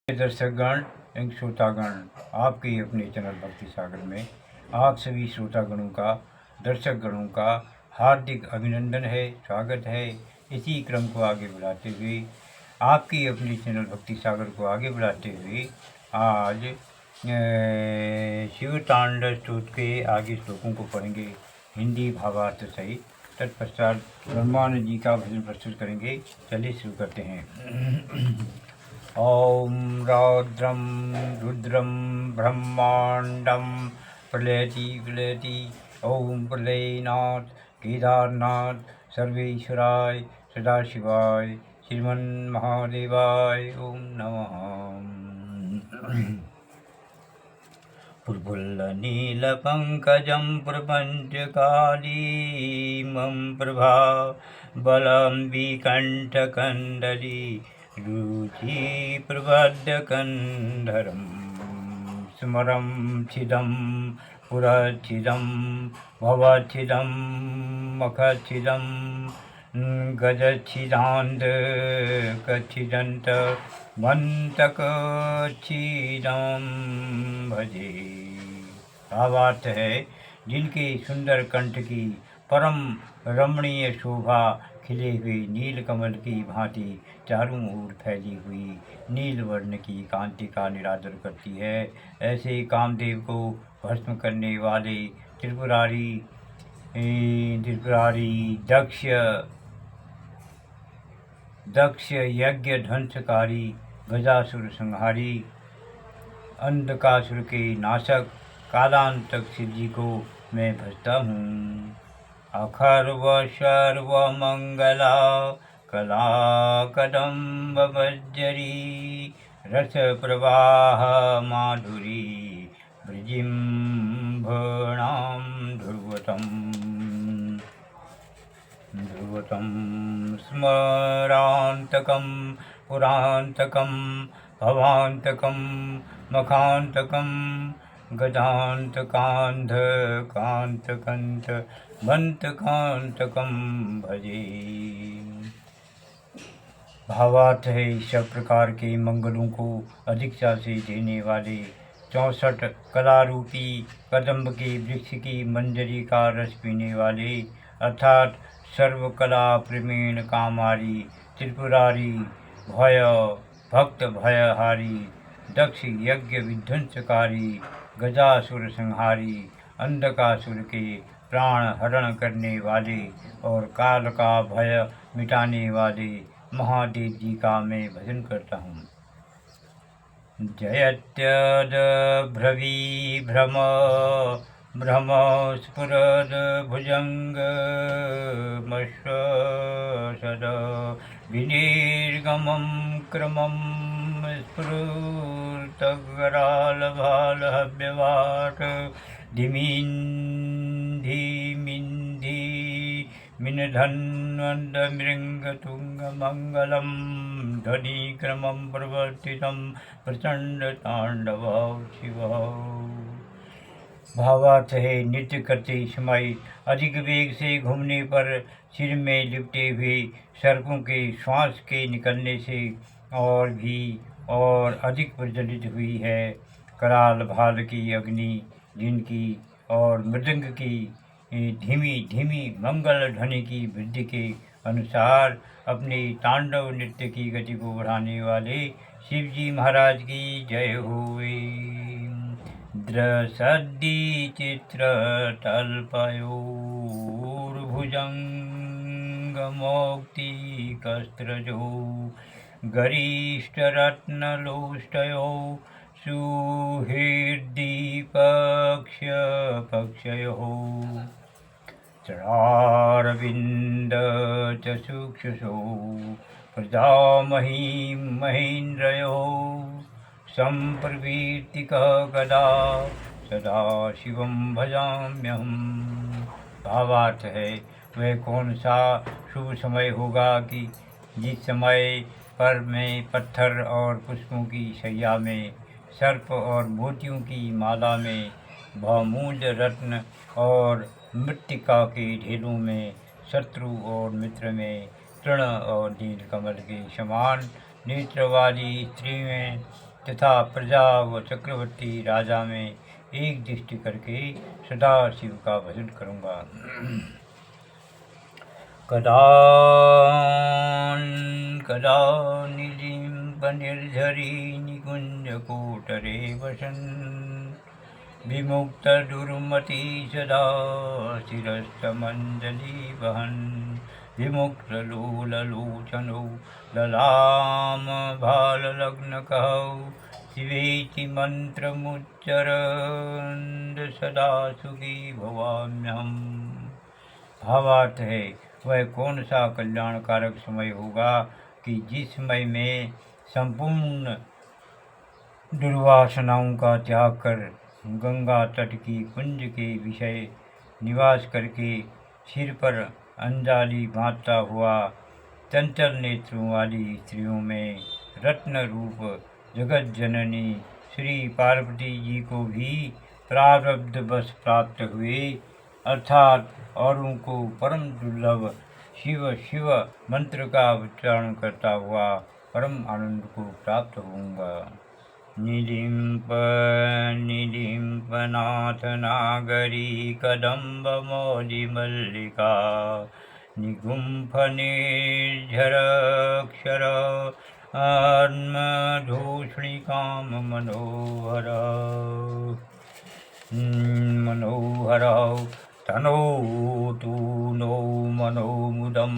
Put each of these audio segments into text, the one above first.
दर्शकगण एवं श्रोतागण, आपके अपने चैनल भक्ति सागर में आप सभी श्रोतागणों का, दर्शकगणों का हार्दिक अभिनंदन है, स्वागत है। इसी क्रम को आगे बढ़ाते हुए, आपकी अपने चैनल भक्ति सागर को आगे बढ़ाते हुए आज शिव तांडव स्तोत्र के आगे श्लोकों को पढ़ेंगे हिंदी भावार्थ सहित। तत्पश्चात ब्रह्मानंद जी का भजन प्रस्तुत करेंगे। चलिए शुरू करते हैं। ॐ रौद्रं रुद्रं ब्रह्माण्डं प्रलयति ॐ प्रलयनाथ केदारनाथ सर्वेश्वराय सदाशिवाय श्रीमन्महादेवाय ॐ नमः। पुर्पुल्लनीलपङ्कजं प्रपञ्चकालीमं प्रभा बलं विकण्ठकण्डली रुचिप्रबद्धकन्धरं स्मरं छिदं पुरच्छिदं भवच्छिदं मखच्छिदं गजच्छिदान्धकच्छिदन्त मन्तकच्छिदं भजे। भावार्थ है, जिनके सुंदर कंठ की परम रमणीय शोभा खिले हुए नील कमल की भांति चारों ओर फैली हुई नील वर्ण की कांति का निरादर करती है, ऐसे कामदेव को भस्म करने वाले त्रिपुरारी दक्ष यज्ञ ध्वंसकारी गजासुर संहारी अंधकासुर के नाशक कालांतक शिव जी को मैं भजता हूँ। अखर्व सर्वमंगला कला कदम्ब मज्जरी रस प्रवाह माधुरी ब्रजिम्भणां ध्रुवतं स्मरान्तकं पुरान्तकं भवान्तकं मखान्तकं गजान्तकान्धकान्तकन्त बंतकांतकं भजे। भावार्थ है, सब प्रकार के मंगलों को अधिकता से देने वाले 64 कला रूपी कदम्ब के वृक्ष की मंजरी का रस पीने वाले अर्थात सर्वकला प्रवीण कामारी त्रिपुरारी भय भक्त भयहारी दक्ष यज्ञ विध्वंसकारी गजासुर संहारी अंधकासुर के प्राण हरण करने वाले और काल का भय मिटाने वाले महादेव जी का मैं भजन करता हूँ। जयत्यद भ्रवी भ्रम भ्रम स्फुरद भुजंग मशद विनिर्गमं क्रमं स्फुरतगराल भाल हव्यवाट धीमिन्धी मिनधन्वन्दमृङ्गतुङ्गमङ्गलं ध्वनिक्रमं प्रवर्तितं प्रचण्डताण्डवं शिवः। भावार्थ है, नृत्य करते समय अधिक वेग से घूमने पर सिर में लिपटे हुए सर्पों के श्वास के निकलने से और अधिक प्रज्वलित हुई है। कराल भाल की अग्नि जिनकी और मृदंग की धीमी धीमी मंगल ध्वनि की वृद्धि के अनुसार अपने तांडव नृत्य की गति को बढ़ाने वाले शिवजी महाराज की जय होवे। द्रसद्दी चित्र तल्पयोर्भुजंग मोक्ति कस्त्रजो गरिष्ठ रत्नलोष्टयो सुहृद्दीपक्षपक्षयोः चरारविन्द चक्षुषो प्रजामहीं महेन्द्रयोः सम्प्रवीर्तिकः कदा सदा शिवं भजाम्यहम्। भावार्थ है, वह कौन सा शुभ समय होगा कि जिस समय पर मैं पत्थर और पुष्पों की शैया में सर्प और मोतियों की माला में बहुमूल्य रत्न और मृत्तिका के ढेलों में शत्रु और मित्र में तृण और नीलकमल के समान नेत्र वाली स्त्री में तथा प्रजा व चक्रवर्ती राजा में एक दृष्टि करके सदा शिव का भजन करूँगा। कदा कदा निलिम्पनिर्झरी निकुञ्जकोटरे वसन् विमुक्तदुर्मती सदा शिरस्तमञ्जलि वहन् विमुक्तलोललोचनौ ललामभाललग्नकौ शिवेति मन्त्रमुच्चरन् सदा सुखी भवाम्यहम्। भावार्थ है, वह कौन सा कल्याणकारक समय होगा कि जिस समय में संपूर्ण दुर्वासनाओं का त्याग कर गंगा तट की कुंज के विषय निवास करके सिर पर अंजाली बांधता हुआ चंचल नेत्रों वाली स्त्रियों में रत्न रूप जगत जननी श्री पार्वती जी को भी प्रारब्ध बस प्राप्त हुए, अर्थात औरों को परम दुर्लभ शिव शिव मंत्र का उच्चारण करता हुआ परम आनंद को प्राप्त होऊंगा। निलिम्प निलिम्प नाथ नागरी कदम्ब मौलि मल्लिका निगुम्फ निर्झर अक्षर आत्मधूषणी काम मनोहर तनोतु नो मनोमुदं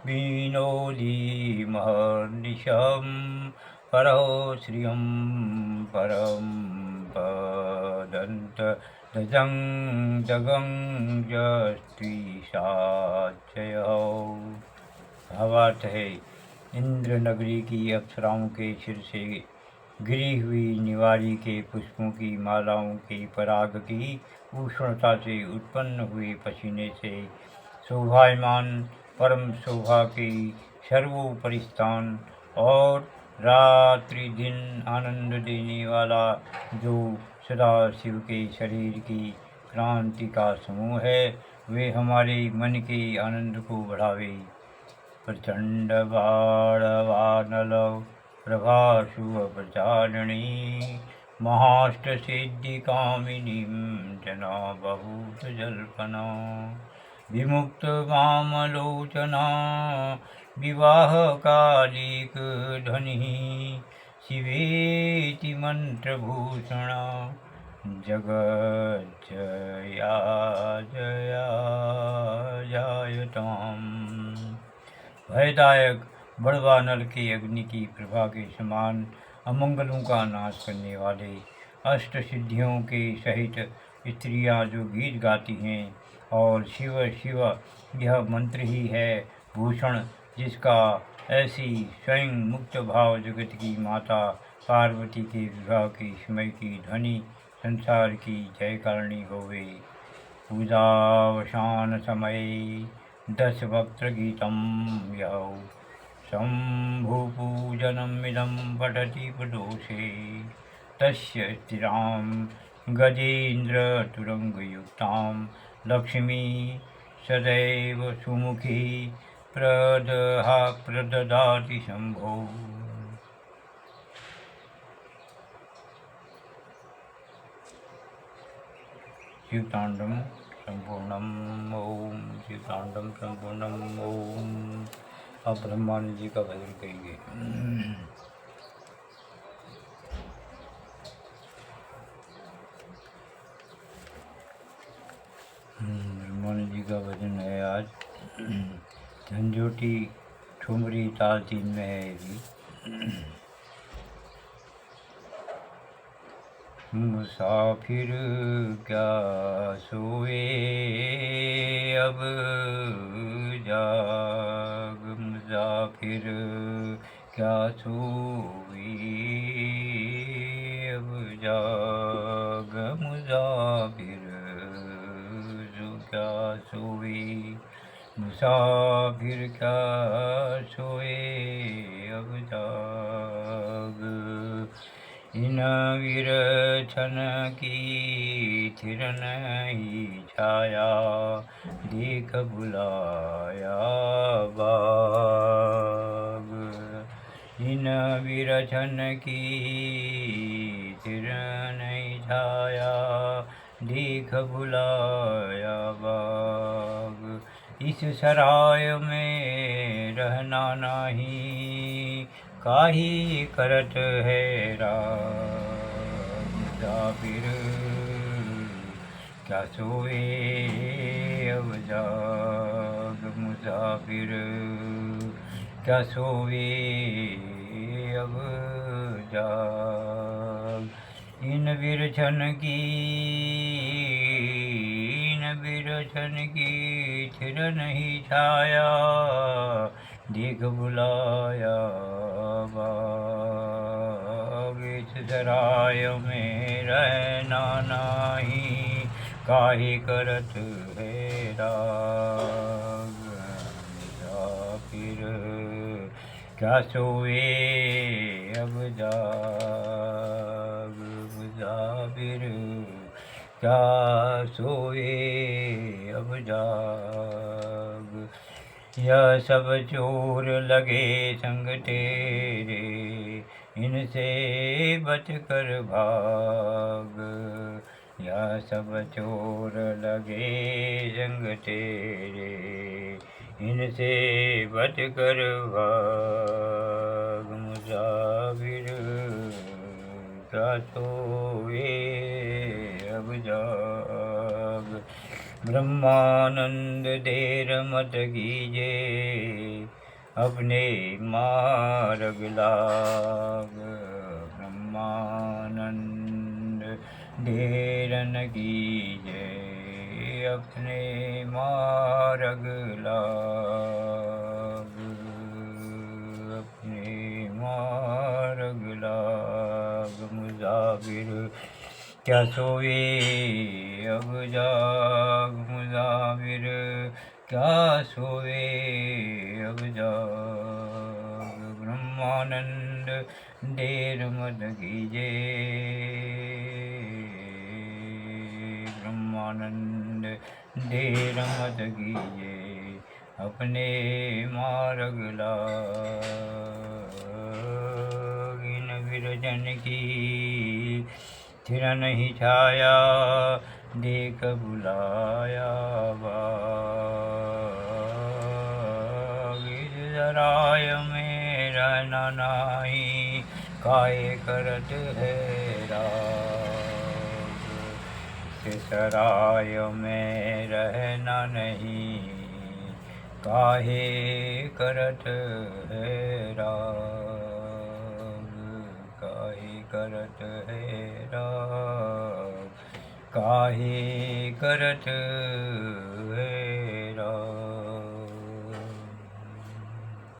विनोदी महर्निशं परो श्रियं परं पदन्त दजं जगं जस्त्रिसाचयो। भावार्थ है, इंद्र नगरी की अप्सराओं के सिर से गिरी हुई निवारी के पुष्पों की मालाओं के पराग की उष्णता से उत्पन्न हुए पसीने से शोभायमान परम शोभा के सर्वोपरि स्थान और रात्रि दिन आनंद देने वाला जो सदा शिव के शरीर की क्रांति का समूह है, वे हमारे मन के आनंद को बढ़ावे। प्रचंड बाणवानल प्रभाशुभचारिणी महाष्टसिद्धिकामिनीं जना बहुतजल्पना विमुक्त वामलोचना विवाहकालिक ध्वनिः शिवेति मंत्रभूषणा जगज्जया जया जायताम्। भयदायक बड़वा नल के अग्नि की प्रभा के समान अमंगलों का नाश करने वाले अष्ट सिद्धियों के सहित स्त्रियां जो गीत गाती हैं और शिव शिव यह मंत्र ही है भूषण, जिसका ऐसी स्वयं मुक्त भाव जगत की माता पार्वती के विवाह के समय की ध्वनि संसार की जयकारिणी होवे। पूजावसान समये 10 वक्त्र गीतं यौ शम्भुपूजनमिदं पठति प्रदोषे तस्य स्थिरां गजेन्द्रतुरङ्गयुक्तां लक्ष्मी सदैव सुमुखी प्रददाति शम्भो। शिवतांडवं संपूर्णम ओम। शिवतांडवं संपूर्णम ओम। अब ब्रह्मानंद जी का भजन कहेंगे। ब्रह्मानंद जी का भजन है आज। झंझोटी ठुमरी ताल 3 में है ये भी। मुसाफिर क्या सोए अब जाग, मुसाफिर क्या सोए अब जाग, मुसाफिर जो क्या सोए, मुसाफिर क्या सोए अब जाग। इन विरछन की थिर नहीं छाया, देख बुलाया बाग। इन विरचन की सिर नहीं छाया, देख बुलाया बाग। इस सराय में रहना नहीं, काहे करत है राग। मुसाफिर क्या सोए अब जाग, मुसाफिर क्या सोए अब जाग। इन बिरछन की छिर नहीं छाया, देख बुलाया बाग। इस सराय में रहना नहीं, काहे करत है राग। मुसाफिर क्या सोए अब जाग, मुसाफिर क्या सोए अब जाग। यह सब चोर लगे संग तेरे, इनसे बच कर भाग। यह सब चोर लगे संग तेरे, इनसे बच कर भाग। मुसाफिर क्या सोए अब जाग। ब्रह्मानंद देर मत कीजे, अपने मार्ग लाग। ब्रह्मानंद देर न कीजे, अपने मार्ग लाग। अपने मार्ग लाग। मुसाफिर क्या सोए अब जाग, मुसाफिर क्या सोए अब जाग। ब्रह्मानंद देर मत कीजे, ब्रह्मानंद देर मत कीजे, अपने मार्ग लाग। इन विरजन की थिर नहीं छाया, देख बुलाया बाग। इस सराय में रहना नहीं, काहे करत है राग। इस सराय में रहना नहीं, काहे करत है राग। काहे करत है राग, काहे करत है राग।